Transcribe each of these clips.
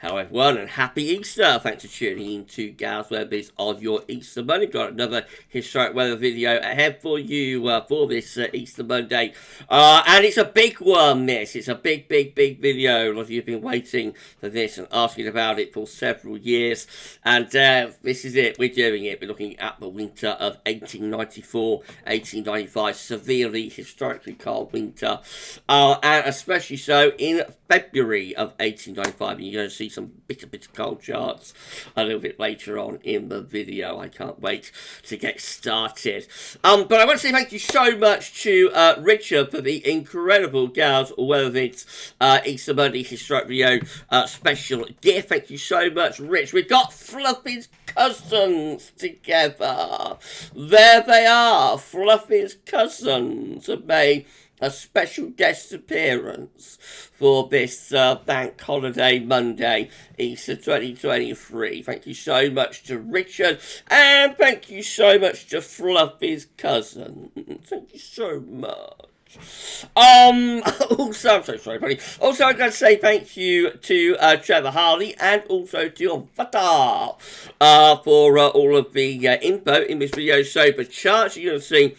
Hello everyone and happy Easter. Thanks for tuning in to GavsWeatherVids on your Easter Monday. Got another historic weather video ahead for you for this Easter Monday. And it's a big one, this. It's a big video. A lot of you have been waiting for this and asking about it for several years. And this is it. We're doing it. We're looking at the winter of 1894-1895. Severely, historically cold winter. And especially so in February of 1895. And you're going to see some bitter cold charts a little bit later on in the video. I can't wait to get started. But I want to say thank you so much to Richard for the incredible GavsWeatherVids Easter Monday historic video special gift. Thank you so much, Rich. We've got Fluffy's cousins together. There they are. Fluffy's cousins have made a special guest appearance for this bank holiday Monday, Easter 2023. Thank you so much to Richard, and thank you so much to Fluffy's cousin. Thank you so much. Also, I'm so sorry, buddy. Also, I'm going to say thank you to Trevor Harley and also to Avatar for all of the info in this video. So, the charts you're going to see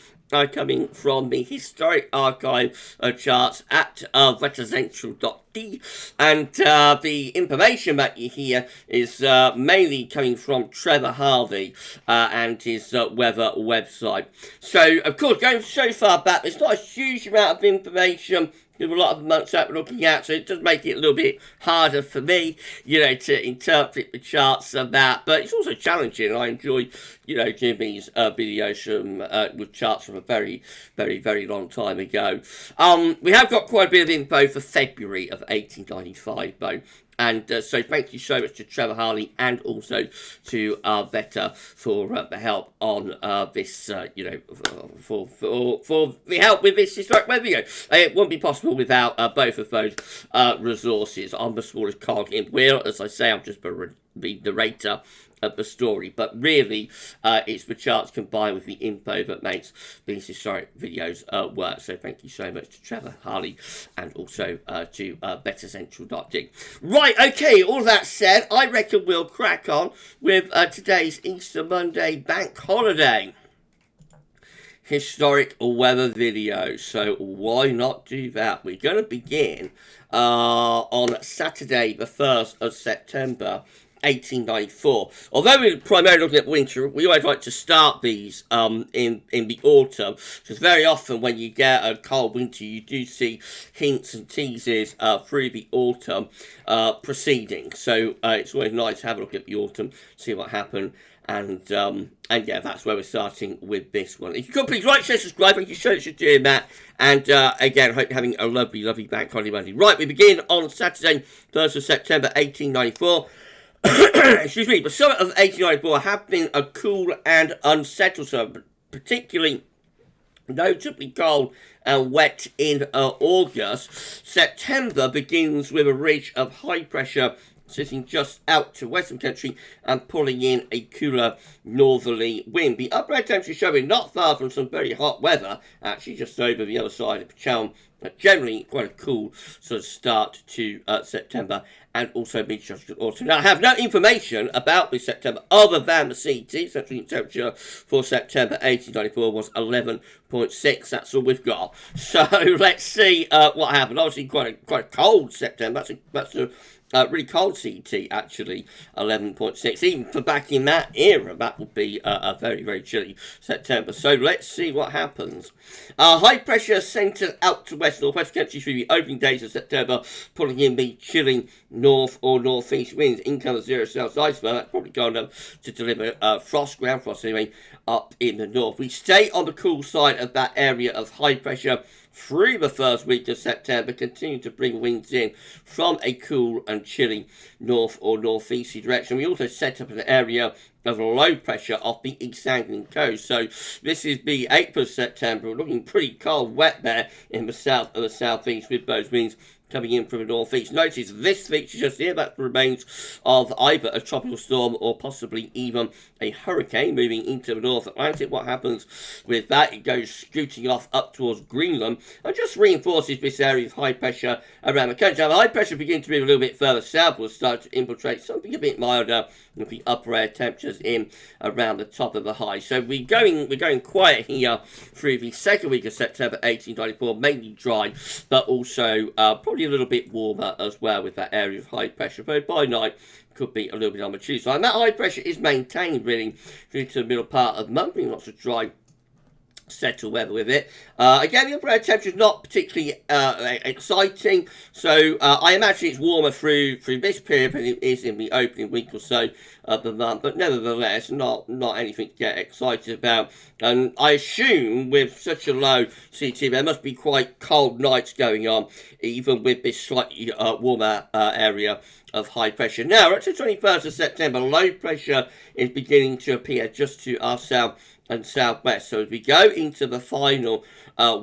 coming from the historic archive charts at residential.d, and the information that you hear is mainly coming from Trevor Harvey and his weather website. So, of course, going so far back, there's not a huge amount of information. There's a lot of months that we're looking at, so it does make it a little bit harder for me, to interpret the charts of that. But it's also challenging. I enjoy, doing these videos from with charts from a very long time ago. We have got quite a bit of info for February of 1895, though. And so thank you so much to Trevor Harley and also to Veta for the help on this, for the help with this historic web video. It wouldn't be possible without both of those resources. I'm the smallest cog in wheel. As I say, I'm just the narrator of the story, but really it's the charts combined with the info that makes these historic videos work. So thank you so much to Trevor Harley and also to bettercentral.d. Right, okay, all that said, I reckon we'll crack on with today's Easter Monday bank holiday historic weather video. So why not do that? We're going to begin on Saturday the 1st of September 1894. Although we're primarily looking at winter, we always like to start these in the autumn, because very often when you get a cold winter, you do see hints and teasers through the autumn proceeding. So it's always nice to have a look at the autumn, see what happened. And yeah, that's where we're starting with this one. If you could please like, share, subscribe. Thank you so much for doing that. And again, I hope you're having a lovely bank holiday Monday. Right, we begin on Saturday, 1st of September 1894. Excuse me, the summer of 1894 have been a cool and unsettled summer, particularly notably cold and wet in August. September begins with a ridge of high pressure sitting just out to western country and pulling in a cooler northerly wind. The upper air temperature showing not far from some very hot weather, actually just over the other side of the channel. Generally quite a cool sort of start to September, and also mid-tropical autumn. Now, I have no information about this September other than the CET. Central temperature for September 1894 was 11.6. That's all we've got. So let's see what happened. Obviously, quite a cold September. That's a really cold CET, actually, 11.6. Even for back in that era, that would be a very chilly September. So let's see what happens. High pressure centred out to northwest country through the opening days of September, pulling in the chilling north or northeast winds. Income of 0 Celsius iceberg. That's probably going up to deliver ground frost anyway, up in the north. We stay on the cool side of that area of high pressure through the first week of September, continue to bring winds in from a cool and chilly north or northeasterly direction. We also set up an area of low pressure off the East Anglian coast. So this is the 8th of September. We're looking pretty cold, wet there in the south and the southeast with those winds coming in from the northeast. Notice this feature just here, that remains of either a tropical storm or possibly even a hurricane moving into the North Atlantic. What happens with that? It goes scooting off up towards Greenland and just reinforces this area of high pressure around the country. Now, the high pressure begins to move a little bit further south, will start to infiltrate something a bit milder with the upper air temperatures in around the top of the high. So we're going quiet here through the second week of September 1894, mainly dry, but also probably a little bit warmer as well with that area of high pressure. But by night, could be a little bit on the Tuesday. And that high pressure is maintained really through to the middle part of the month, being lots of dry, settled weather with it. Again, the upper air temperature is not particularly exciting, so I imagine it's warmer through this period than it is in the opening week or so of the month, but nevertheless, not anything to get excited about. And I assume with such a low CET, there must be quite cold nights going on, even with this slightly warmer area of high pressure. Now, at the 21st of September, low pressure is beginning to appear just to our south and southwest. So as we go into the final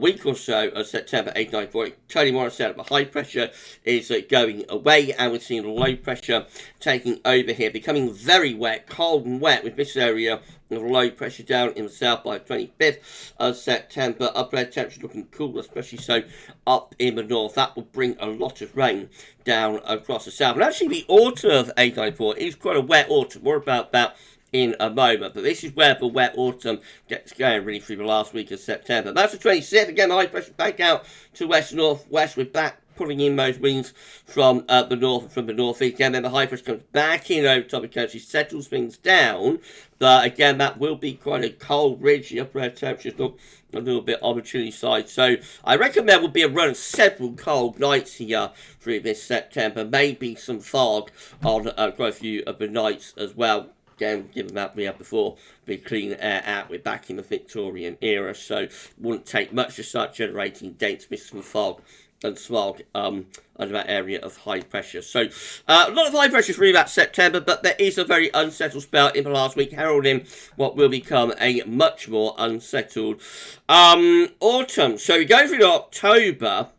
week or so of September 1894, Tony Morris said the high pressure is going away, and we're seeing low pressure taking over here, becoming very wet, cold and wet, with this area of low pressure down in the south by the 25th of September. Upper air temperature looking cool, especially so up in the north. That will bring a lot of rain down across the south. And actually, the autumn of 1894 is quite a wet autumn. More about that in a moment, but this is where the wet autumn gets going really through the last week of September. That's the 26th. Again, the high pressure back out to west-northwest. We're back pulling in those winds from the north and from the northeast. Again, then the high pressure comes back in over top of the country, settles things down, but again, that will be quite a cold ridge. The upper air temperatures look a little bit on the chilly side, so I reckon there will be a run of several cold nights here through this September. Maybe some fog on quite a few of the nights as well. Again, given that we had before the clean air out, we're back in the Victorian era, so wouldn't take much to start generating dense mists and fog and smog under that area of high pressure. So a lot of high pressure through that September, but there is a very unsettled spell in the last week, heralding what will become a much more unsettled autumn. So we go through to October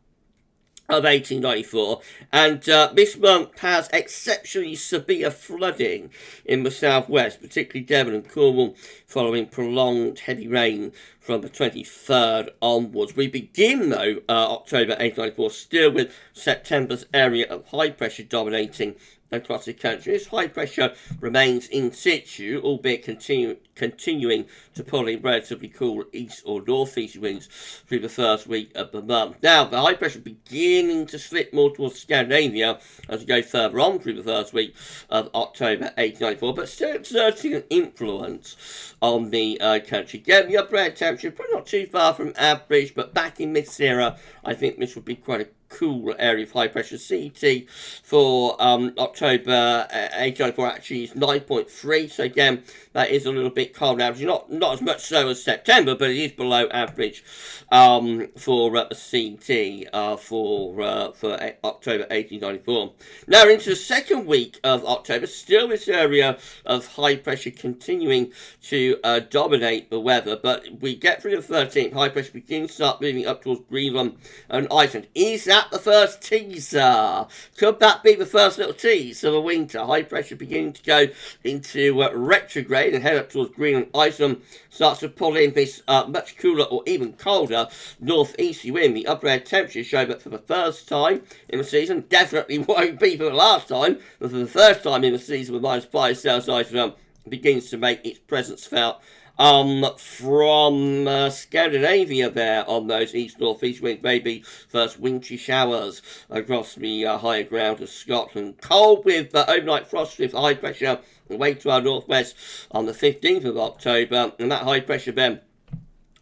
of 1894, and this month has exceptionally severe flooding in the southwest, particularly Devon and Cornwall, following prolonged heavy rain from the 23rd onwards. We begin, though, October 1894, still with September's area of high pressure dominating across the country. This high pressure remains in situ, albeit continuing to pull in relatively cool east or northeast winds through the first week of the month. Now, the high pressure beginning to slip more towards Scandinavia as we go further on through the first week of October 1894, but still exerting an influence on the country. Again, the upper air temperature probably not too far from average, but back in this era, I think this would be quite a cool area of high pressure. CET for October 1894 actually is 9.3, so again that is a little bit cold now. Not as much so as September, but it is below average for CET for October 1894. Now into the second week of October, still this area of high pressure continuing to dominate the weather, but we get through the 13th. High pressure begins to start moving up towards Greenland and Iceland. Is that the first teaser? Could that be the first little tease of the winter? High pressure beginning to go into retrograde and head up towards Greenland. Iceland starts to pull in this much cooler or even colder northeasterly wind. The upper air temperature show that for the first time in the season, definitely won't be for the last time, but for the first time in the season with -5 Celsius begins to make its presence felt from Scandinavia there on those east-northeast winds. Maybe first wintry showers across the higher ground of Scotland. Cold with overnight frost with high pressure away to our northwest on the 15th of October, and that high pressure then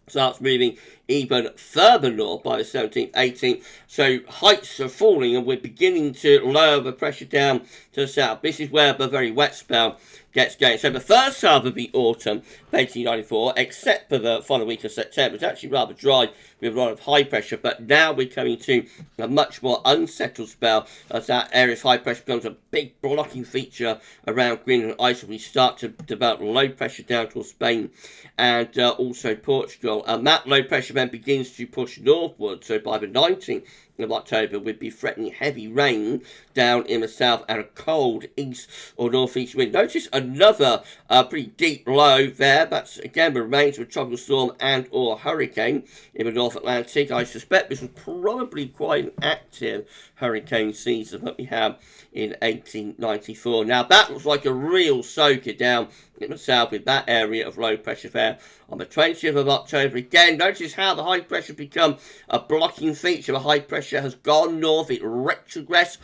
starts moving even further north by the 17th, 18th. So heights are falling, and we're beginning to lower the pressure down to the south. This is where the very wet spell gets going. So the first half of the autumn of 1894, except for the final week of September, is actually rather dry with a lot of high pressure, but now we're coming to a much more unsettled spell as that area of high pressure becomes a big blocking feature around Greenland and Iceland. We start to develop low pressure down towards Spain and also Portugal, and that low pressure then begins to push northward. So by the 19th of October, we'd be threatening heavy rain down in the south and a cold east or northeast wind. Notice another pretty deep low there. That's again the remains of a tropical storm and or hurricane in the North Atlantic. I suspect this was probably quite an active hurricane season that we had in 1894. Now that looks like a real soaker down in the south with that area of low pressure there on the 20th of October. Again, notice how the high pressure become a blocking feature. The high pressure has gone north, it retrogressed,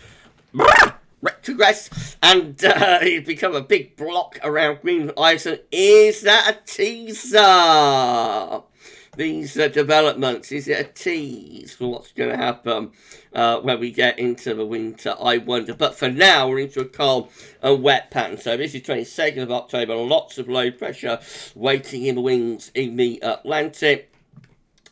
and it's become a big block around Greenland, Iceland. Is that a teaser? These developments, is it a tease for what's going to happen when we get into the winter? I wonder. But for now, we're into a cold and wet pattern. So this is 22nd of October. Lots of low pressure waiting in the wings in the Atlantic.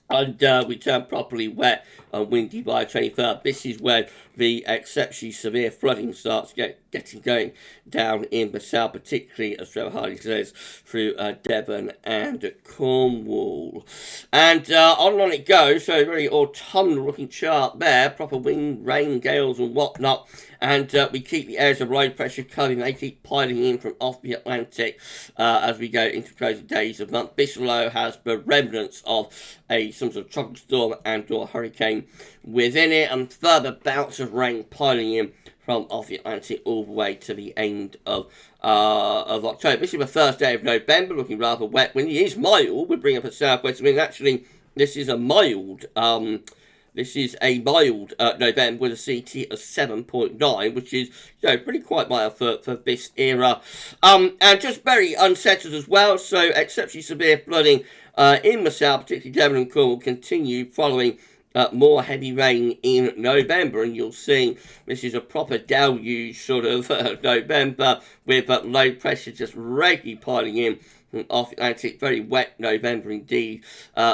And we turn properly wet and windy by 23rd. This is when the exceptionally severe flooding starts getting going down in the south, particularly, as Trevor Hardy says, through Devon and Cornwall. And on it goes. So a very autumnal looking chart there. Proper wind, rain, gales and whatnot. And we keep the areas of low pressure coming. They keep piling in from off the Atlantic as we go into closing days of the month. This low has the remnants of some sort of tropical storm and or hurricane within it, and further bouts of rain piling in from off the Atlantic all the way to the end of October. This is the first day of November, looking rather wet. When it is mild, we bring up a southwest wind. Actually, this is a mild. This is a mild November with a CET of 7.9, which is pretty quite mild for this era. And just very unsettled as well. So exceptionally severe flooding in the south, particularly Devon and Cornwall, continue following more heavy rain in November. And you'll see this is a proper deluge sort of November with low pressure just regularly piling in off the Atlantic. Very wet November indeed.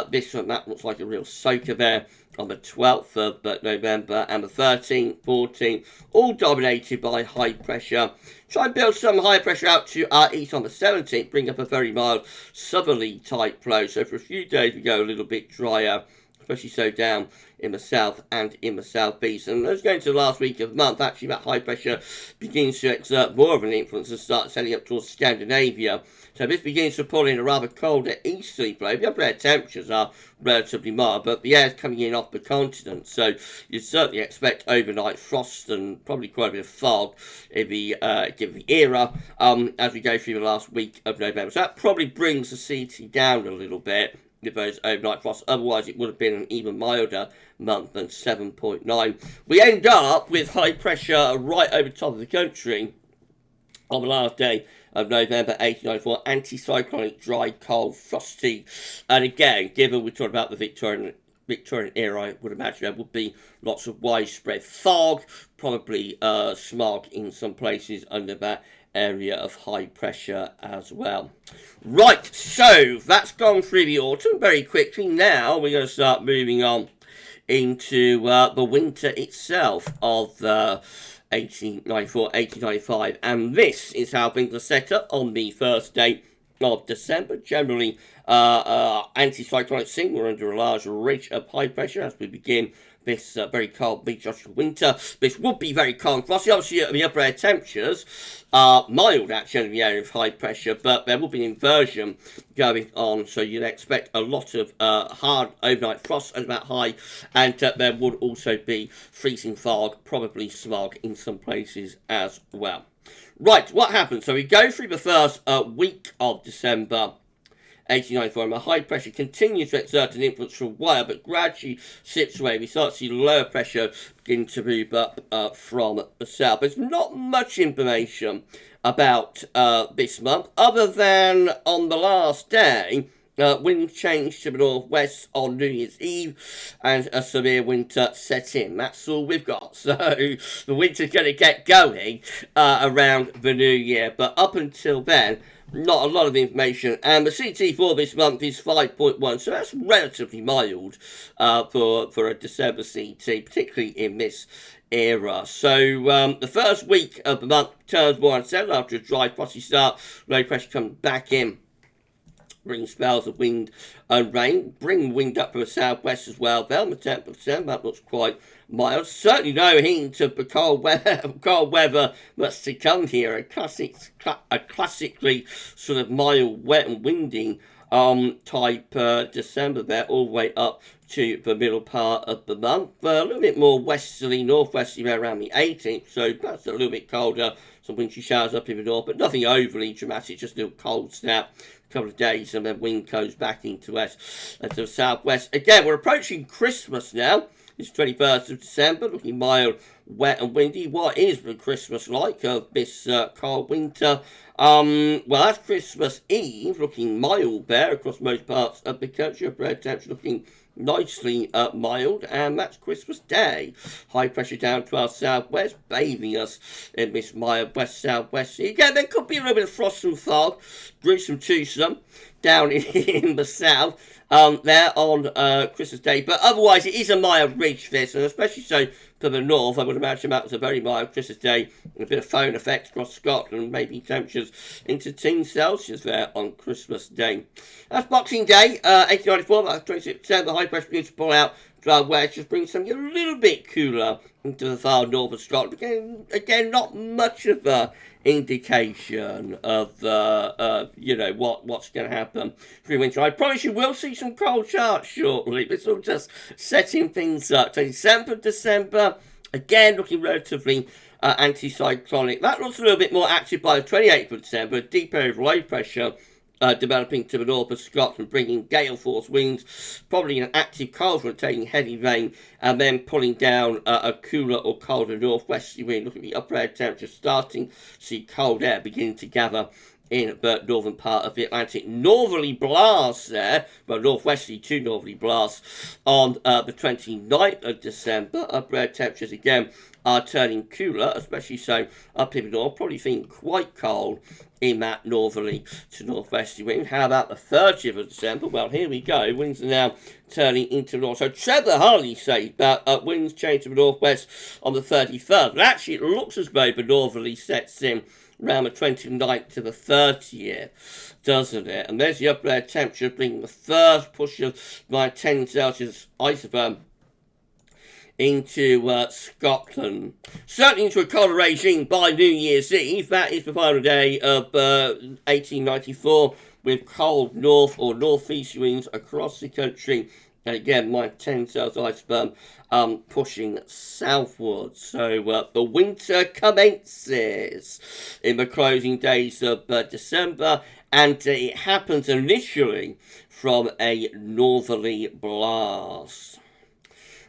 This one, that looks like a real soaker there on the 12th of November, and the 13th, 14th, all dominated by high pressure. Try and build some high pressure out to our east on the 17th, bring up a very mild southerly type flow. So for a few days we go a little bit drier, especially so down in the south and in the southeast. And as going to the last week of the month, actually that high pressure begins to exert more of an influence and start setting up towards Scandinavia. So this begins to pull in a rather colder easterly flow. The upper air temperatures are relatively mild, but the air is coming in off the continent. So you certainly expect overnight frost and probably quite a bit of fog in the given the era as we go through the last week of November. So that probably brings the CET down a little bit with those overnight frosts. Otherwise, it would have been an even milder month than 7.9. We end up with high pressure right over the top of the country on the last day of November 1894, anticyclonic, dry, cold, frosty. And again, given we talked about the Victorian era, I would imagine there would be lots of widespread fog, probably smog in some places under that area of high pressure as well. Right, so that's gone through the autumn very quickly. Now we're going to start moving on into the winter itself of 1894, 1895, and this is how things are set up on the first day of December. Generally, anticyclonic scene. We're under a large ridge of high pressure as we begin this very cold mid-Joshua winter. This would be very cold and frosty. Obviously, the upper air temperatures are mild actually in the area of high pressure, but there will be an inversion going on, so you'd expect a lot of hard overnight frost at about high, and there would also be freezing fog, probably smog in some places as well. Right, what happens? So we go through the first week of December 1894, and the high pressure continues to exert an influence for a while, but gradually slips away. We start to see lower pressure begin to move up from the south. There's not much information about this month, other than on the last day, winds changed to the northwest on New Year's Eve, and a severe winter set in. That's all we've got. So the winter's going to get going around the new year, but up until then, not a lot of information. And the CT for this month is 5.1, so that's relatively mild for a December CT, particularly in this era. So the first week of the month turns more unsettled after a dry, frosty start. Low pressure comes back in, bring spells of wind and rain, bring wind up from the southwest as well. There on the 10th of December, that looks quite mild. Certainly no hint of the cold weather that's to come here. A classically sort of mild, wet and windy type December there, all the way up to the middle part of the month. A little bit more westerly, northwesterly around the 18th, so perhaps a little bit colder. Some wintry showers up in the north, but nothing overly dramatic, just a little cold snap. A couple of days, and then wind goes back into the southwest. Again, we're approaching Christmas now. It's 21st of December, looking mild, wet and windy. What is the Christmas like of this cold winter? Well, that's Christmas Eve, looking mild there across most parts of the country. Upper temperature looking nicely mild, and that's Christmas Day. High pressure down to our southwest, bathing us in this mild west-southwest sea. Again, there could be a little bit of frost and fog, gruesome twosome down in the south there on Christmas Day, but otherwise it is a mild ridge this, and especially so for the north. I would imagine that was a very mild Christmas Day, a bit of phone effect across Scotland, maybe temperatures into teens Celsius there on Christmas Day. That's Boxing Day, 1894, that's 26%, the high pressure begins to pull out to our west, just brings something a little bit cooler into the far north of Scotland. Again, not much of a indication of what's going to happen through winter. I promise you will see some cold charts shortly. It's all just setting things up. 27th of December, again looking relatively anticyclonic. That looks a little bit more active by the 28th of December. A deep area of low pressure developing to the north of Scotland, bringing gale force winds, probably an active cold front taking heavy rain, and then pulling down a cooler or colder northwesterly wind. Look at the upper air temperature starting to see cold air beginning to gather in the northern part of the Atlantic. Northerly blasts there, well, northwesterly to northerly blasts on the 29th of December. Upper air temperatures again are turning cooler, especially so up in the north, probably feeling quite cold in that northerly to northwesterly wind. How about the 30th of December? Well, here we go. Winds are now turning into the north. So Trevor Harley says that winds change to the northwest on the 31st. But actually, it looks as though the northerly sets in around the 29th to the 30th, doesn't it? And there's the upper air temperature bringing the first push of my 10 Celsius isotherm into Scotland. Certainly into a colder regime by New Year's Eve. That is the final day of 1894 with cold north or northeast winds across the country. And again, my 10 Celsius isotherm pushing southwards. So the winter commences in the closing days of December, and it happens initially from a northerly blast.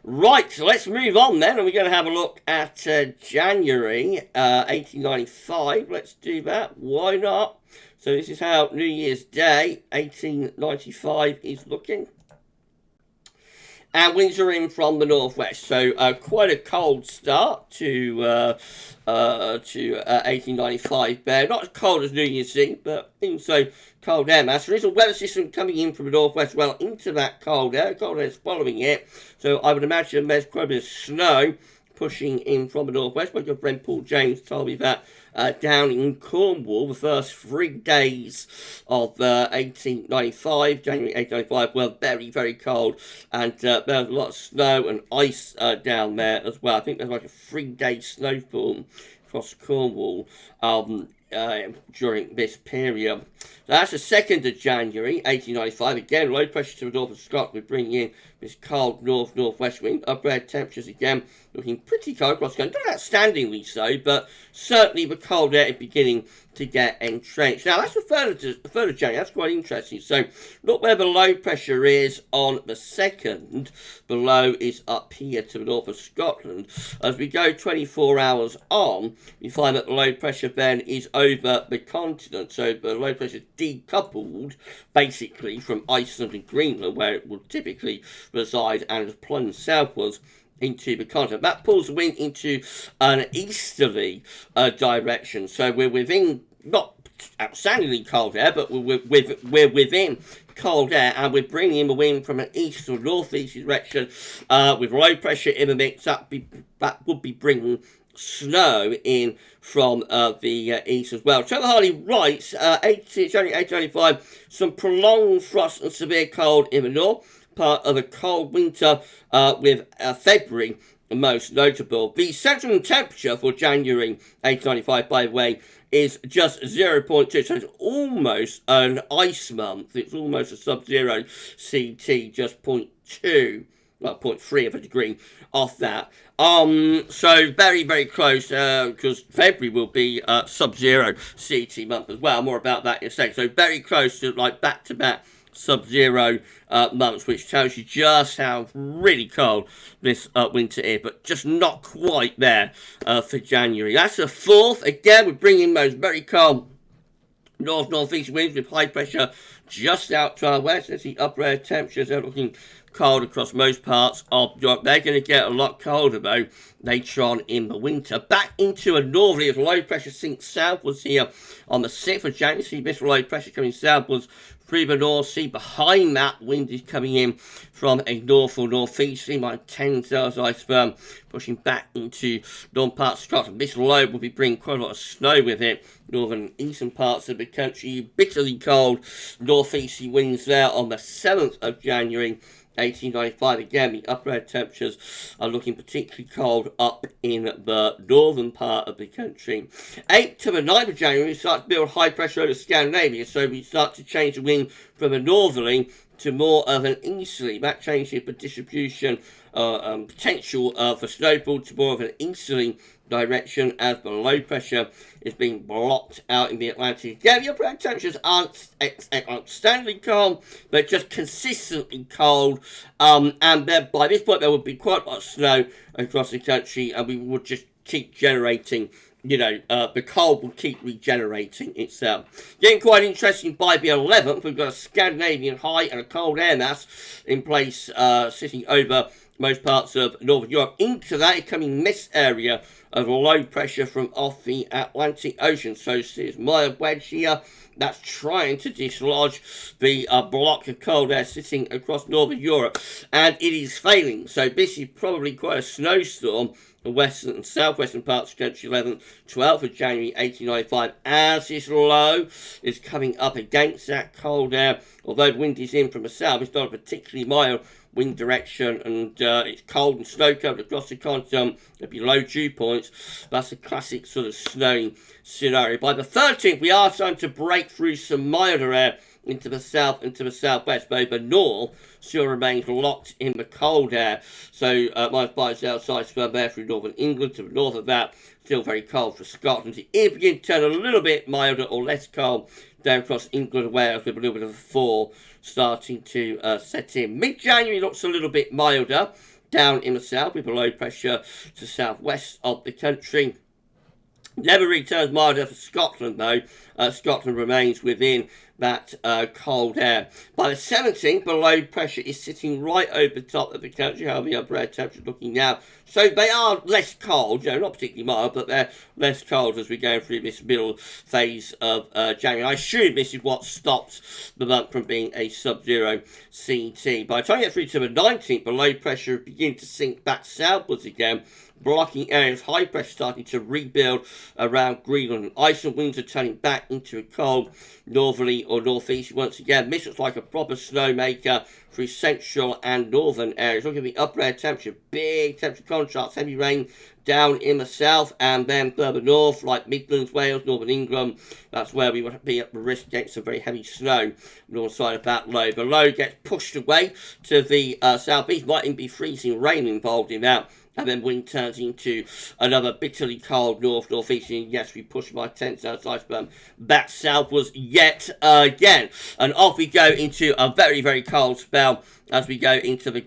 Right, so let's move on then, and we're going to have a look at January 1895. Let's do that. Why not? So this is how New Year's Day 1895 is looking. And winds are in from the northwest, so quite a cold start to 1895 there. Not as cold as New Year's Eve, but also cold air mass. There is a weather system coming in from the northwest, well, into that cold air. Cold air is following it, so I would imagine there's quite a bit of snow pushing in from the northwest. My good friend Paul James told me that down in Cornwall, the first 3 days of 1895, January 1895, were very, very cold, and there was a lot of snow and ice down there as well. I think there's like a 3-day snowfall across Cornwall during this period. So that's the 2nd of January 1895. Again, low pressure to the north of Scotland. We're bringing in this cold north-northwest wind. Upper air temperatures again looking pretty cold across the country. Not outstandingly so, but certainly the cold air is beginning to get entrenched. Now, that's the 3rd of January. That's quite interesting. So, look where the low pressure is on the 2nd. The low is up here to the north of Scotland. As we go 24 hours on, we find that the low pressure then is over the continent. So, the low pressure decoupled, basically, from Iceland and Greenland, where it would typically reside, and has plunged southwards into the continent. That pulls the wind into an easterly direction. So we're within, not outstandingly cold air, but we're within cold air, and we're bringing in the wind from an east or northeast direction with low pressure in the mix. That would be bringing snow in from the east as well. Trevor Harley writes, January 1895, some prolonged frost and severe cold in the north, part of a cold winter with February most notable. The central temperature for January 1895, by the way, is just 0.2, so it's almost an ice month. It's almost a sub-zero CT, just 0.2, well, 0.3 of a degree off that. So very, very close, because February will be sub-zero CT month as well. More about that in a second. So very close to like back-to-back sub-zero months, which tells you just how really cold this winter is, but just not quite there for January. That's the 4th. Again, we're bringing those very cold north-northeast winds with high pressure just out to our west. As the upper air temperatures are looking cold across most parts of Europe. They're going to get a lot colder though later on in the winter. Back into a northerly as low pressure sinks southwards here on the 6th of January. See this low pressure coming southwards through the North Sea. Behind that, wind is coming in from a north or northeasterly, like 10 cells iceberg, pushing back into northern parts of Scotland. This low will be bringing quite a lot of snow with it. Northern and eastern parts of the country, bitterly cold northeasterly winds there on the 7th of January. 1895. Again, the upper air temperatures are looking particularly cold up in the northern part of the country. 8th to the 9th of January, we start to build high pressure over Scandinavia, so we start to change the wind from a northerly to more of an easterly. That changes the distribution potential for snowfall to more of an easterly direction as the low pressure is being blocked out in the Atlantic. Again, the upper air temperatures aren't outstandingly cold, but just consistently cold. And then by this point, there would be quite a lot of snow across the country, and we would just keep generating. The cold will keep regenerating itself. Getting quite interesting by the 11th, we've got a Scandinavian high and a cold air mass in place, sitting over most parts of Northern Europe. Into that, coming this area of low pressure from off the Atlantic Ocean. So there's my wedge here that's trying to dislodge the block of cold air sitting across Northern Europe, and it is failing. So this is probably quite a snowstorm the western and southwestern parts of the country. 11th, 12th of January 1895, as this low is coming up against that cold air. Although the wind is in from the south, it's not a particularly mild wind direction, and it's cold and snow covered across the continent. There'll be low dew points. That's a classic sort of snowing scenario. By the 13th, we are starting to break through some milder air into the south and to the southwest, but the north still remains locked in the cold air. So -5 outside swell there through northern England. To the north of that, still very cold for Scotland. It begin to turn a little bit milder or less cold down across England and Wales, with a little bit of a fall starting to set in. Mid-January looks a little bit milder down in the south, with a low pressure to southwest of the country. Never returns milder for Scotland, though. Scotland remains within that cold air. By the 17th, the low pressure is sitting right over the top of the country. How the upper air temperature looking now. So they are less cold, not particularly mild, but they're less cold as we go through this middle phase of January. I assume this is what stops the month from being a sub-zero CT. By the time you get through to the 19th, the low pressure begins to sink back southwards again, blocking areas. High pressure starting to rebuild around Greenland and Iceland. Winds are turning back into a cold northerly or northeast once again. This looks like a proper snowmaker through central and northern areas. Look at the upper air temperature, big temperature contrast, heavy rain down in the south, and then further north, like Midlands, Wales, northern England. That's where we would be at risk against some very heavy snow north side of that low. The low gets pushed away to the southeast, might even be freezing rain involved in that. And then wind turns into another bitterly cold northeast. And yes, we push by 10 south iceberg back southwards yet again. And off we go into a very, very cold spell as we go into the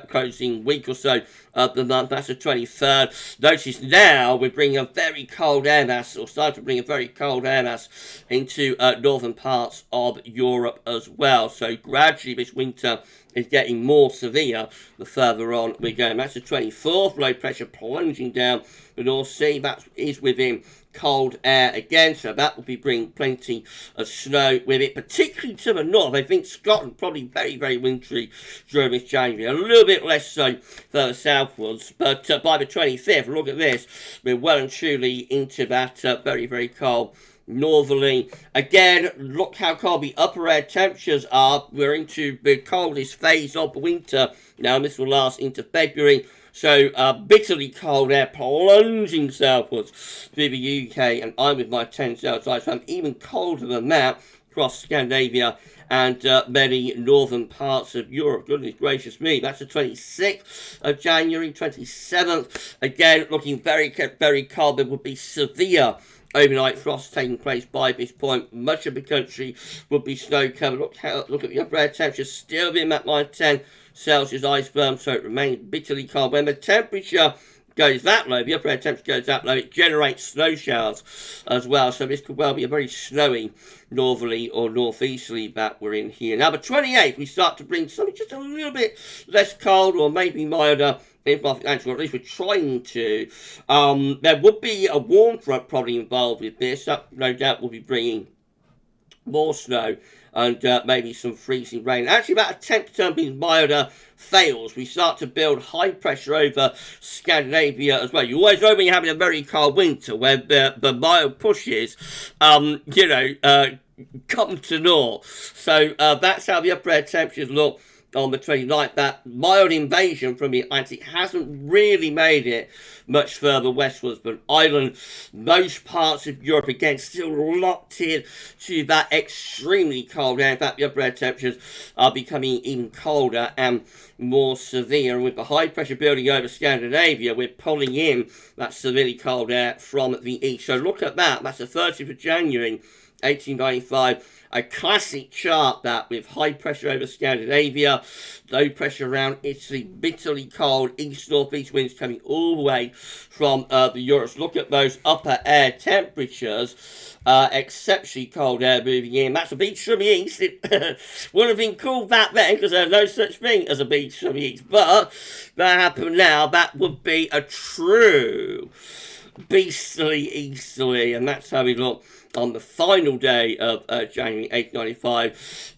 closing week or so of the month. That's the 23rd. Notice now we're bringing a very cold air mass, or starting to bring a very cold air mass into northern parts of Europe as well. So gradually this winter is getting more severe the further on we're going. That's the 24th. Low pressure plunging down the North Sea. That is within cold air again, so that will be bringing plenty of snow with it, particularly to the north. I think Scotland probably very, very wintry during this January, a little bit less so further southwards, but by the 25th, look at this, we're well and truly into that very, very cold northerly. Again, look how cold the upper air temperatures are. We're into the coldest phase of the winter now, and this will last into February. So bitterly cold air plunging southwards through the UK, and I'm with my 10 cells ice. I'm even colder than that across Scandinavia and many northern parts of Europe. Goodness gracious me, that's the 26th of January, 27th. Again, looking very, very cold. There would be severe overnight frost taking place by this point. Much of the country would be snow covered. Look at the upper air temperature still being at -10 Celsius iceberg, so it remains bitterly cold. When the temperature goes that low, the upper air temperature goes that low, it generates snow showers as well. So this could well be a very snowy northerly or northeasterly that we're in here. Now, the 28th, we start to bring something just a little bit less cold or maybe milder. At least we're trying to. There would be a warm front probably involved with this. That no doubt will be bringing more snow and maybe some freezing rain. Actually, about a tenth turn being milder fails. We start to build high pressure over Scandinavia as well. You always know when you're having a very cold winter where the mild pushes, come to north. So that's how the upper air temperatures look on the 29th. That mild invasion from the Atlantic hasn't really made it much further westwards, but Ireland, most parts of Europe, again, still locked in to that extremely cold air. In fact, the upper air temperatures are becoming even colder and more severe. With the high pressure building over Scandinavia, we're pulling in that severely cold air from the east. So look at that. That's the 30th of January, 1895. A classic chart that with high pressure over Scandinavia, low pressure around Italy, bitterly cold east-northeast winds coming all the way from the Urals. Look at those upper air temperatures, exceptionally cold air moving in. That's a beach from the east. It would have been called that then because there's no such thing as a beach from the east. But that happened now. That would be a true beastly easterly, and that's how we look on the final day of January 1895.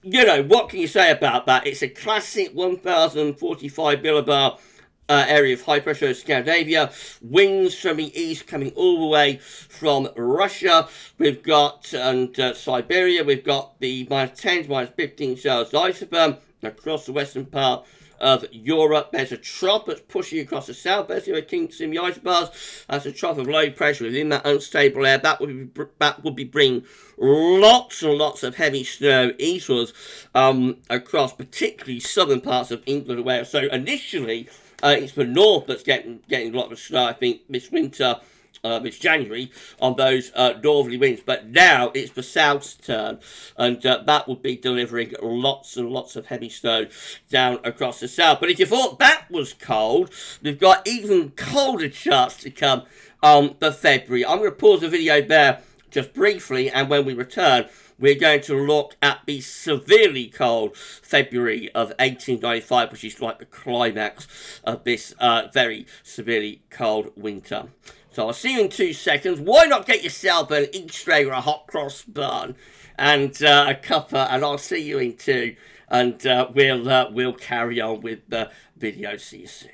You know, what can you say about that? It's a classic 1045 millibar area of high pressure over Scandinavia. Winds from the east coming all the way from Russia. We've got Siberia. We've got the -10 to -15 Celsius iceberg across the western part of Europe. There's a trough that's pushing across the south. There's the kinks in the icebergs. That's a trough of low pressure within that unstable air. That would be bringing lots and lots of heavy snow eastwards across particularly southern parts of England and Wales. So initially, it's the north that's getting a lot of snow, I think, this winter. This January on those northerly winds, but now it's the south's turn, and that will be delivering lots and lots of heavy snow down across the south. But if you thought that was cold, we've got even colder charts to come for February. I'm going to pause the video there just briefly, and when we return, we're going to look at the severely cold February of 1895, which is like the climax of this very severely cold winter. So I'll see you in 2 seconds. Why not get yourself an Easter egg or a hot cross bun and a cuppa, and I'll see you in 2, and we'll carry on with the video. See you soon.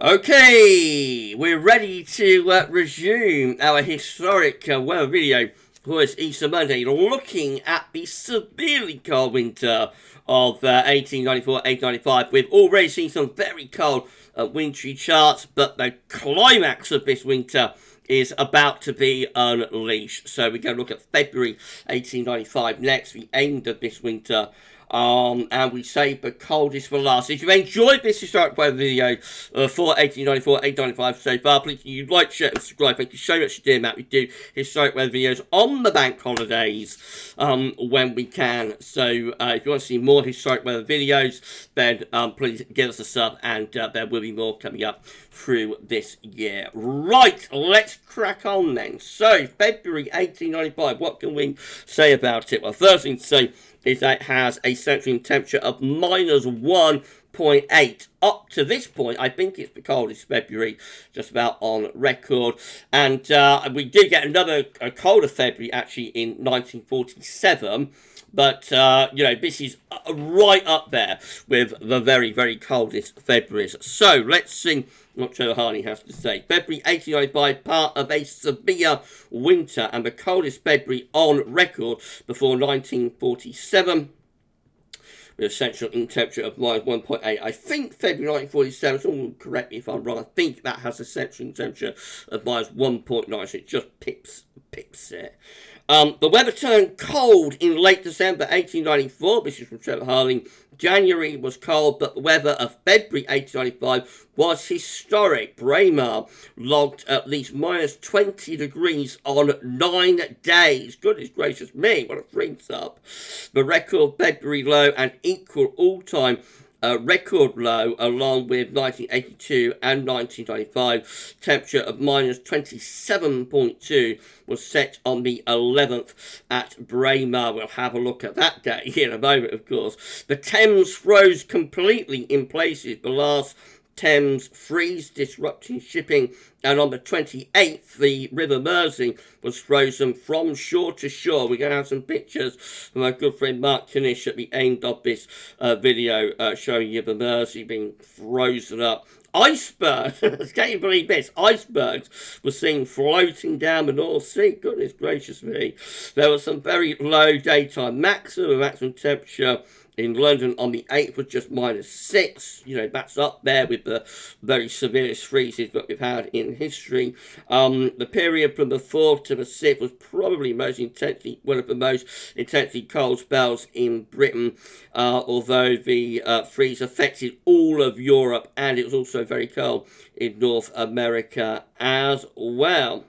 Okay, we're ready to resume our historic weather video for this Easter Monday, looking at the severely cold winter of 1894-1895. We've already seen some very cold wintry charts, but the climax of this winter is about to be unleashed. So we're going to look at February 1895 next, the end of this winter. And we save the coldest for last. If you've enjoyed this historic weather video for 1894-1895 so far, please can you like, share, and subscribe. Thank you so much for doing that. We do historic weather videos on the bank holidays when we can. So if you want to see more historic weather videos, then please give us a sub, and there will be more coming up through this year. Right, let's crack on then. So, February 1895, what can we say about it? Well, first thing to say is that it has a central temperature of -1.8. Up to this point, I think it's the coldest February just about on record. And we did get another colder February actually in 1947. But, this is right up there with the very, very coldest Februaries. So, let's see what Trevor Harney has to say. February 1895, part of a severe winter and the coldest February on record before 1947. with a central in temperature of minus 1.8. I think February 1947, someone correct me if I'm wrong, I think that has a central in temperature of minus 1.9, so it just pips it. The weather turned cold in late December 1894. This is from Trevor Harding. January was cold, but the weather of February 1895 was historic. Braemar logged at least minus 20 degrees on 9 days. Goodness gracious me, what a freeze up. The record February low and equal all-time record low, along with 1982 and 1995. Temperature of minus 27.2 was set on the 11th at Braemar. We'll have a look at that day in a moment, of course. The Thames froze completely in places. The last Thames freeze, disrupting shipping, and on the 28th, the River Mersey was frozen from shore to shore. We're going to have some pictures from our good friend Mark Knish at the end of this video showing you the Mersey being frozen up. Icebergs, can you believe this? Icebergs were seen floating down the North Sea. Goodness gracious me. There was some very low daytime maximum temperature in London on the 8th was just minus 6. You know, that's up there with the very severest freezes that we've had in history. The period from the 4th to the 6th was probably one of the most intensely cold spells in Britain, although the freeze affected all of Europe, and it was also very cold in North America as well.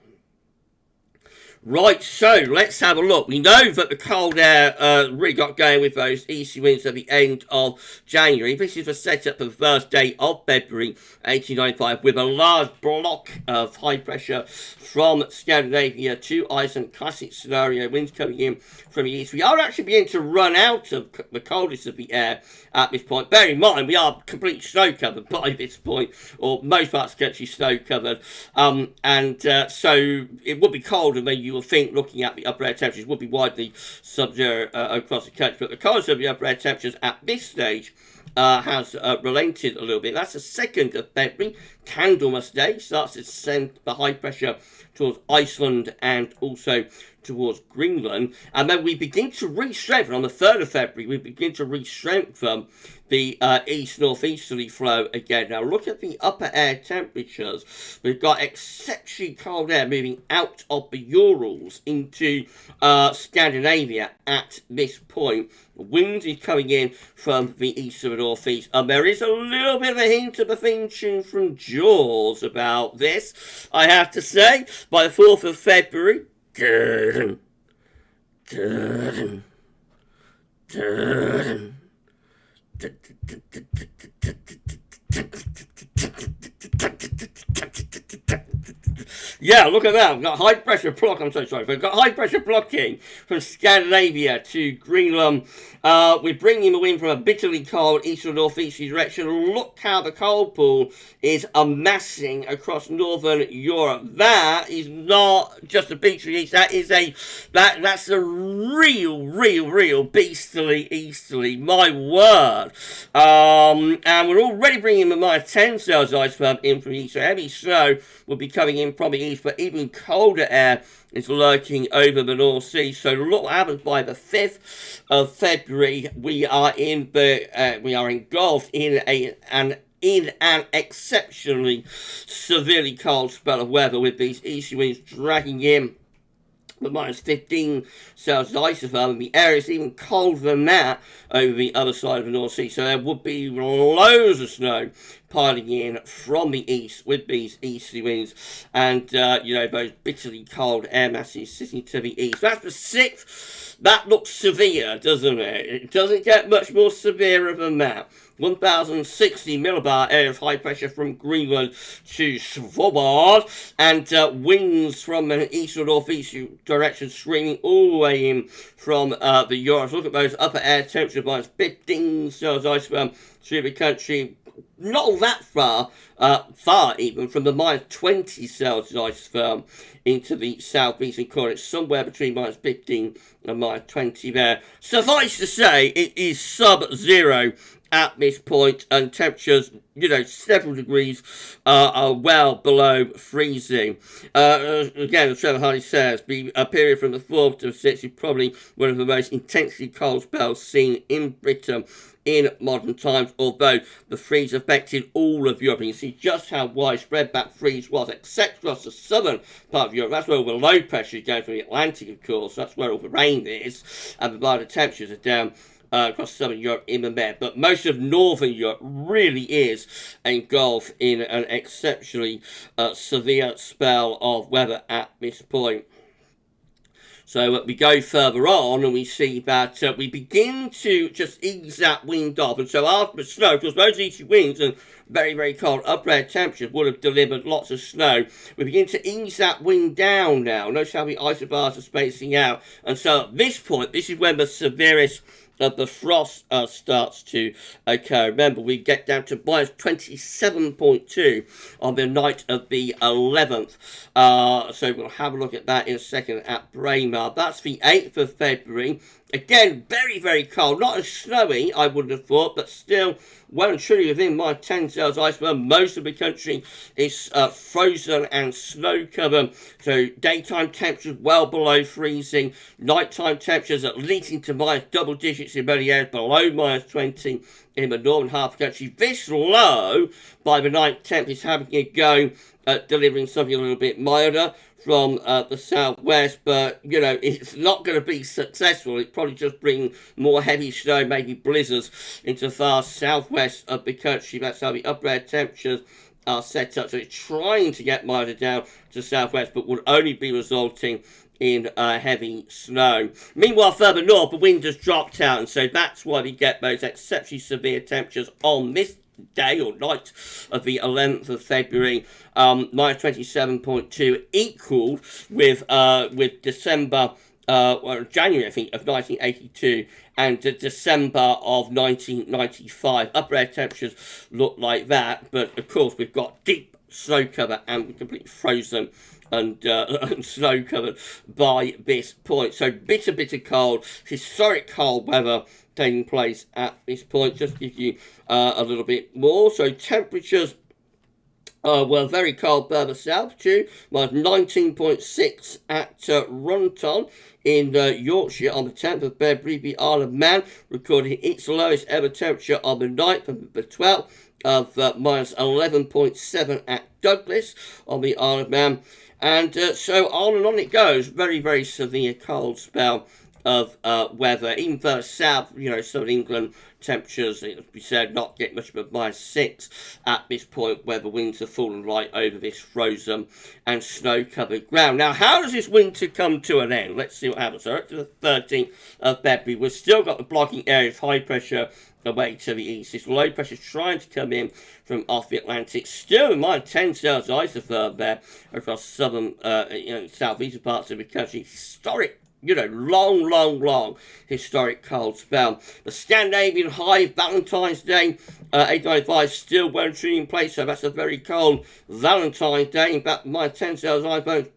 Right, so let's have a look. We know that the cold air really got going with those easy winds at the end of January. This is the setup for the first day of February 1895 with a large block of high pressure from Scandinavia to Iceland. Classic scenario, winds coming in from the east. We are actually beginning to run out of the coldest of the air at this point. Bear in mind, we are completely snow covered by this point, or most parts of the country snow covered. So it would be colder than you will think, looking at the upper air temperatures, would be widely sub-zero across the country. But the coldest of the upper air temperatures at this stage has relented a little bit. That's the 2nd of February, Candlemas Day. Starts to send the high pressure towards Iceland and also towards Greenland, and then we begin to re-strengthen on the 3rd of February. We begin to re-strengthen the east-northeasterly flow again. Now look at the upper air temperatures. We've got exceptionally cold air moving out of the Urals into Scandinavia at this point. Wind is coming in from the east of the northeast, and there is a little bit of a hint of a theme tune from Jaws about this, I have to say. By the 4th of February, yeah, look at that. We've got high pressure block. I'm so sorry. We've got high pressure blocking from Scandinavia to Greenland. We're bringing the wind from a bitterly cold east or northeasterly direction. Look how the cold pool is amassing across northern Europe. That is not just a beastly east. That's a real beastly easterly. My word. And we're already bringing the minus 10 cells iceberg in from the east. So heavy snow will be coming in from the east, but even colder air is lurking over the North Sea. So look what happens by the 5th of February. We are engulfed in an exceptionally severely cold spell of weather, with these easy winds dragging in the minus 15 Celsius isotherm, and the air is even colder than that over the other side of the North Sea. So there would be loads of snow piling in from the east with these easterly winds, and those bitterly cold air masses sitting to the east. That's the 6th. That looks severe, doesn't it? It doesn't get much more severe than that. 1,060 millibar area of high pressure from Greenland to Svalbard, and winds from an east or northeast direction streaming all the way in from the Urals. Look at those upper air temperature minus 15 Celsius iceberg through the country. Not all that far even from the minus 20 Celsius iceberg into the southeastern corner. It's somewhere between minus 15 and minus 20 there. Suffice to say, it is sub-zero at this point, and temperatures, several degrees are well below freezing. Again, as Trevor Hardy says, a period from the 4th to the 6th is probably one of the most intensely cold spells seen in Britain in modern times, although the freeze affected all of Europe. And you see just how widespread that freeze was, except across the southern part of Europe. That's where all the low pressure is going from the Atlantic, of course. That's where all the rain is, and the temperatures are down across southern Europe in the Med. But most of northern Europe really is engulfed in an exceptionally severe spell of weather at this point. So we go further on and we see that we begin to just ease that wind off. And so after the snow, because those easy winds and very, very cold upper air temperatures would have delivered lots of snow, we begin to ease that wind down now. Notice how the isobars are spacing out. And so at this point, this is when the severest of the frost starts to occur. Remember, we get down to minus 27.2 on the night of the 11th. So we'll have a look at that in a second at Braemar. That's the 8th of February. Again, very, very cold. Not as snowy, I would have thought, but still well and truly within my 10 cells iceberg. Most of the country is frozen and snow covered. So daytime temperatures well below freezing. Nighttime temperatures at least into minus double digits in many areas, below minus 20 in the northern half of the country. This low by the night temperatures having a go at delivering something a little bit milder from the southwest, but you know it's not going to be successful. It probably just bring more heavy snow, maybe blizzards into the far southwest of the country. That's how the upper air temperatures are set up. So it's trying to get milder down to the southwest, but would only be resulting in heavy snow. Meanwhile, further north, the wind has dropped out, and so that's why we get those exceptionally severe temperatures on this day or night of the 11th of February, minus 27.2, equal with December, January, I think, of 1982 and December of 1995. Upper air temperatures look like that, but of course we've got deep snow cover and we're completely frozen and snow covered by this point. So bitter cold, historic cold weather taking place at this point. Just to give you a little bit more. So temperatures were very cold further south too. Minus 19.6 at Runton in Yorkshire on the 10th of February. The Isle of Man recorded its lowest ever temperature on the 9th of the 12th of minus 11.7 at Douglas on the Isle of Man. And so on and on it goes. Very, very severe cold spell of weather. Even further south, you know, southern England, temperatures, as we said, not get much above minus 6 at this point, where the winds have fallen right over this frozen and snow-covered ground. Now, how does this winter come to an end? Let's see what happens. So, up to the 13th of February, we've still got the blocking area of high pressure away to the east. This low pressure is trying to come in from off the Atlantic. Still in my 10 cells isotherm there across southern, southeastern parts of the country. Historic, long historic cold spell. The Scandinavian high, Valentine's Day, 895, still well and truly in place. So that's a very cold Valentine's Day. In fact, my 10 cells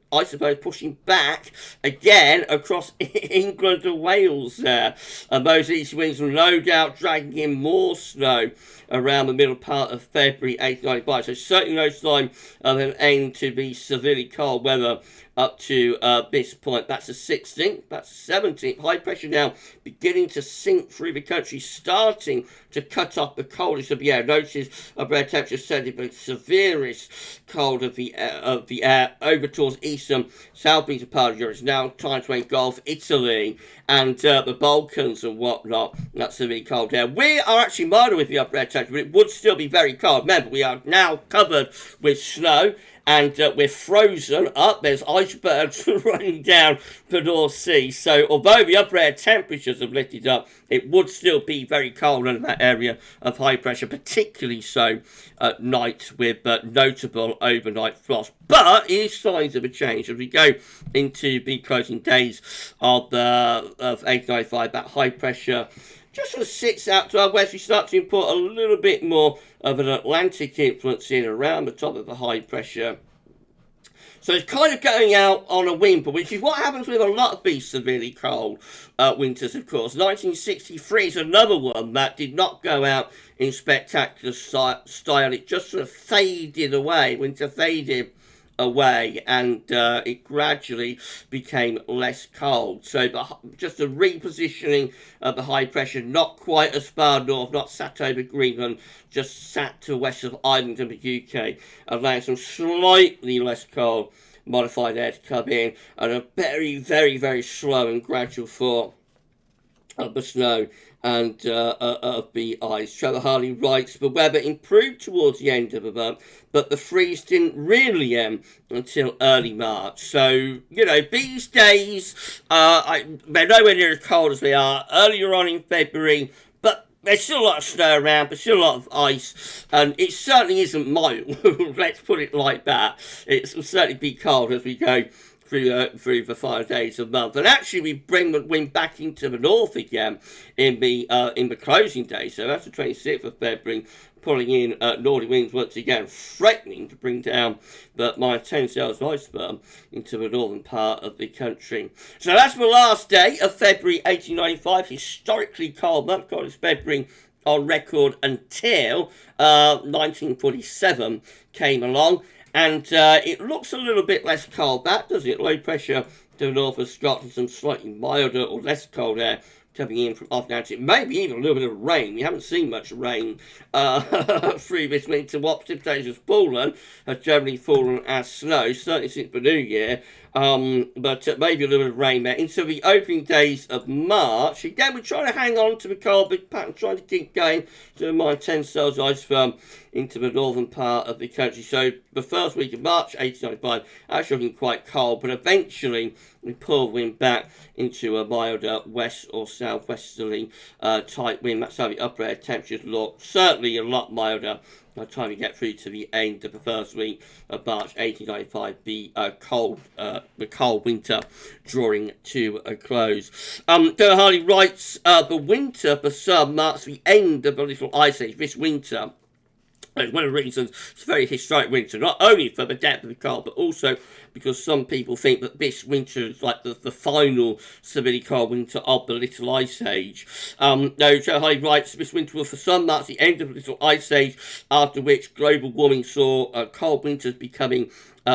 I suppose pushing back again across England and Wales there. And those east winds will no doubt dragging in more snow around the middle part of February 1895. So certainly no sign of an end to be severely cold weather up to this point. That's the 16th, that's the 17th. High pressure now beginning to sink through the country, starting to cut off the coldest of the air. Notice upper air temperature setting the severest cold of the air over towards eastern, southeastern part of Europe. It's now time to engulf Italy and the Balkans and whatnot. That's severely cold air. We are actually milder with the upper air temperature, but it would still be very cold. Remember, we are now covered with snow. And we're frozen up. There's icebergs running down the North Sea. So although the upper air temperatures have lifted up, it would still be very cold in that area of high pressure, particularly so at night with notable overnight frost. But here's signs of a change as we go into the closing days of 1895. That high pressure just sort of sits out to our west. We start to import a little bit more of an Atlantic influence in around the top of the high pressure. So it's kind of going out on a whimper, which is what happens with a lot of these severely cold winters, of course. 1963 is another one that did not go out in spectacular style. It just sort of faded away. Winter faded away, and it gradually became less cold. So just a repositioning of the high pressure, not quite as far north, not sat over Greenland, just sat to west of Ireland and the UK, allowing some slightly less cold modified air to come in, and a very, very, very slow and gradual thaw of the snow and of the ice. Trevor Harley writes, the weather improved towards the end of the month, but the freeze didn't really end until early March. So, you know, these days, they're nowhere near as cold as they are earlier on in February, but there's still a lot of snow around, there's still a lot of ice, and it certainly isn't mild. Let's put it like that. It will certainly be cold as we go through the 5 days of the month. And actually we bring the wind back into the north again in the closing day. So that's the 26th of February, pulling in northerly winds once again, threatening to bring down the -10 Celsius iceberg into the northern part of the country. So that's the last day of February 1895, historically cold month, coldest February on record until 1947 came along. And it looks a little bit less cold, that does it? Low pressure to the north of Scotland, some slightly milder or less cold air coming in from off Atlantic. Maybe even a little bit of rain. We haven't seen much rain through this winter. What precipitation has fallen has generally fallen as snow, certainly since the new year. But maybe a little bit of rain there. Into the opening days of March, again, we're trying to hang on to the cold big pattern, trying to keep going to the -10 Celsius ice firm into the northern part of the country. So the first week of March 1895, actually looking quite cold, but eventually we pull wind back into a milder west or southwesterly type wind. That's how the upper air temperatures look. Certainly a lot milder by the time we get through to the end of the first week of March 1895, the cold winter drawing to a close. Trevor Harley writes, the winter for some marks the end of the little ice age. This winter, one of the reasons it's a very historic winter, not only for the depth of the cold, but also because some people think that this winter is like the final severely cold winter of the Little Ice Age. No, Joe Hyde writes, this winter will for some marks the end of the Little Ice Age, after which global warming saw cold winters becoming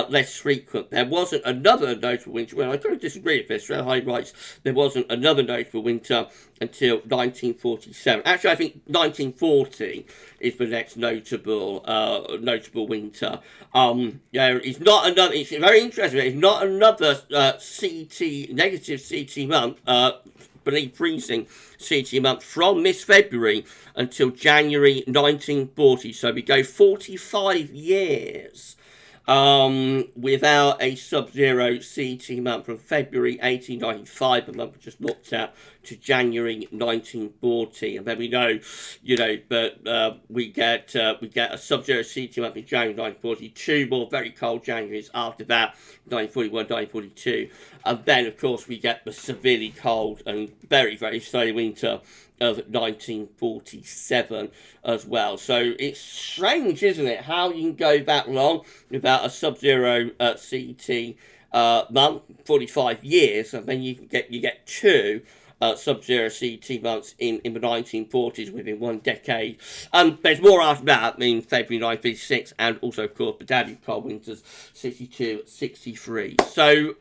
less frequent. There wasn't another notable winter. Well, I kind of disagree with this. Joe Hyde writes, there wasn't another notable winter until 1947. Actually, I think 1940 is the next notable winter. There is not another. It's very interesting. It's not another negative CT month. Beneath freezing CT month from this February until January 1940. So we go 45 years without a sub-zero CT month from February 1895, the month we just looked at, to January 1940, and then we know, but we get a sub-zero CT month in January 1940, 2 more very cold Januaries after that, 1941, 1942, and then of course we get the severely cold and very, very snowy winter of 1947 as well. So it's strange, isn't it, how you can go that long without a sub-zero CT month, 45 years, and then you get 2 sub-zero CT months in the 1940s within 1 decade. There's more after that in February 1956, and also, of course, the Danube cold winters 62, 63. So,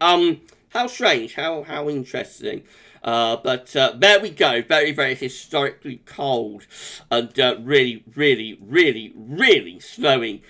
how strange, how interesting. But there we go, very, very historically cold and really, really, really, really snowy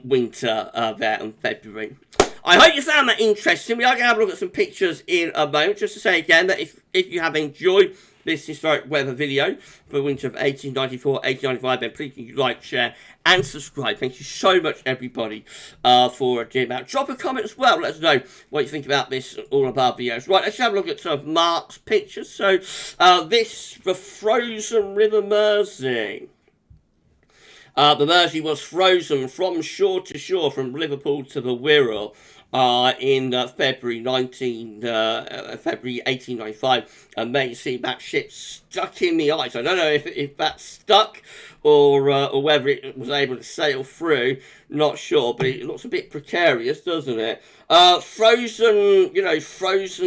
winter there in February. I hope you found that interesting. We are going to have a look at some pictures in a moment. Just to say again that if you have enjoyed this historic weather video for the winter of 1894, 1895, then please like, share, and subscribe. Thank you so much, everybody, for doing that. Drop a comment as well. Let us know what you think about this, all of our videos. Right, let's have a look at some of Mark's pictures. So, the frozen River Mersey. The Mersey was frozen from shore to shore, from Liverpool to the Wirral, in February 1895, and then you see that ship stuck in the ice. I don't know if that's stuck or whether it was able to sail through. Not sure, but it looks a bit precarious, doesn't it? Frozen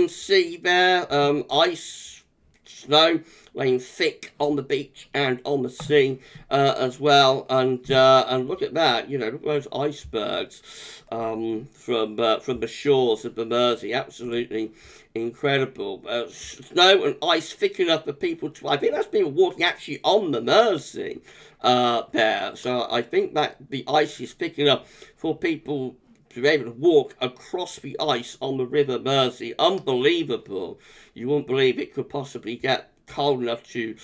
sea there, ice, snow, laying thick on the beach and on the sea as well. And look at that, you know, look at those icebergs from the shores of the Mersey. Absolutely incredible. Snow and ice thick enough for people to, I think that's people walking actually on the Mersey there. So I think that the ice is thick enough for people to be able to walk across the ice on the River Mersey. Unbelievable. You wouldn't believe it could possibly get cold enough to,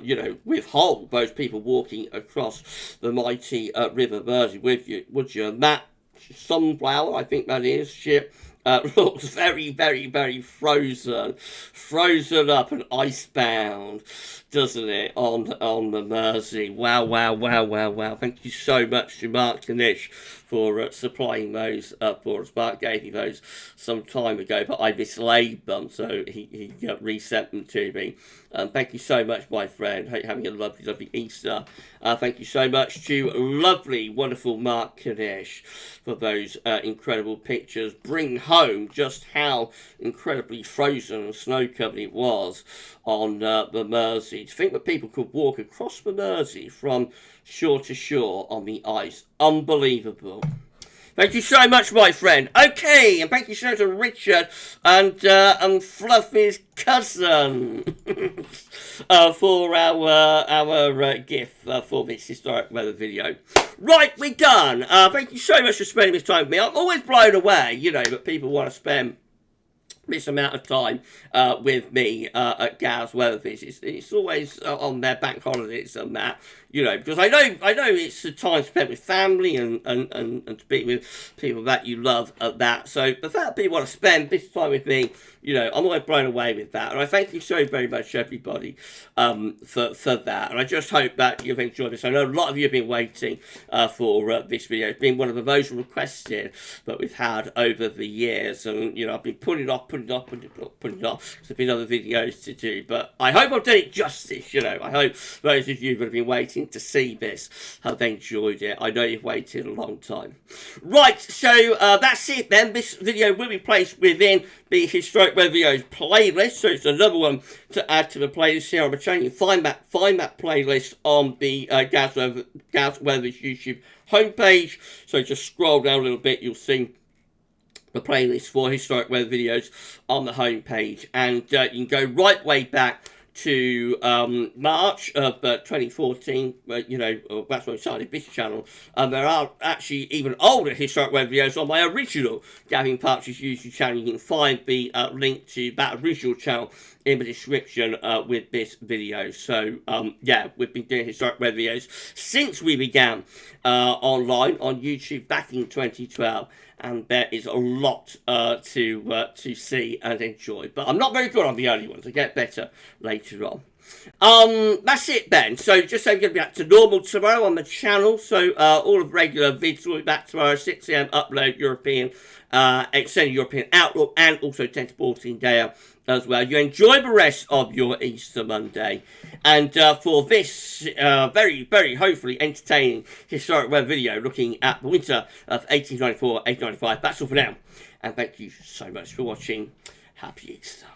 you know, withhold those people walking across the mighty River Mersey with you, would you? And that sunflower, I think that is, ship, looks very, very, very frozen up and icebound, doesn't it, on the Mersey? Wow, wow, wow, wow, wow. Thank you so much to Mark Kanish for supplying those for us. Mark gave me those some time ago, but I mislaid them, so he resent them to me. Thank you so much, my friend. Hope you're having a lovely, lovely Easter. Thank you so much to lovely, wonderful Mark Kanish for those incredible pictures. Bring home just how incredibly frozen and snow-covered it was on the Mersey. To think that people could walk across the Mersey from shore to shore on the ice. Unbelievable. Thank you so much, my friend. Okay, and thank you so much to Richard and Fluffy's cousin for our gift for this historic weather video. Right, we're done. Thank you so much for spending this time with me. I'm always blown away, you know, that people want to spend this amount of time with me at GavsWeatherVids. It's always on their bank holidays and that, you know, because I know it's a time spent with family and to be with people that you love at that. So the fact that people want to spend this time with me, you know, I'm always blown away with that. And I thank you so very much, everybody, for that. And I just hope that you've enjoyed this. I know a lot of you have been waiting for this video. It's been one of the most requested that we've had over the years. And, you know, I've been putting it off. There's been other videos to do. But I hope I've done it justice, you know. I hope those of you who have been waiting to see this have enjoyed it. I know you've waited a long time. Right, so that's it then. This video will be placed within the Historic Weather Videos playlist, so it's another one to add to the playlist here on the channel. You can find that playlist on the GavsWeatherVids YouTube homepage. So just scroll down a little bit, you'll see the playlist for Historic Weather Videos on the homepage, and you can go right way back to March of 2014, you know, that's when we started this channel. There are actually even older historic weather videos on my original Gavin Partridge YouTube channel. You can find the link to that original channel in the description with this video. So, yeah, we've been doing historic weather videos since we began online on YouTube back in 2012. And there is a lot to see and enjoy. But I'm not very good on the early ones. I get better later on. That's it then. So just so we're going to be back to normal tomorrow on the channel. So all of regular vids will be back tomorrow, 6 AM upload, European, extended European outlook, and also 10 to 14 day as well. You enjoy the rest of your Easter Monday. And for this very, very hopefully entertaining historic weather video looking at the winter of 1894-1895, that's all for now. And thank you so much for watching. Happy Easter.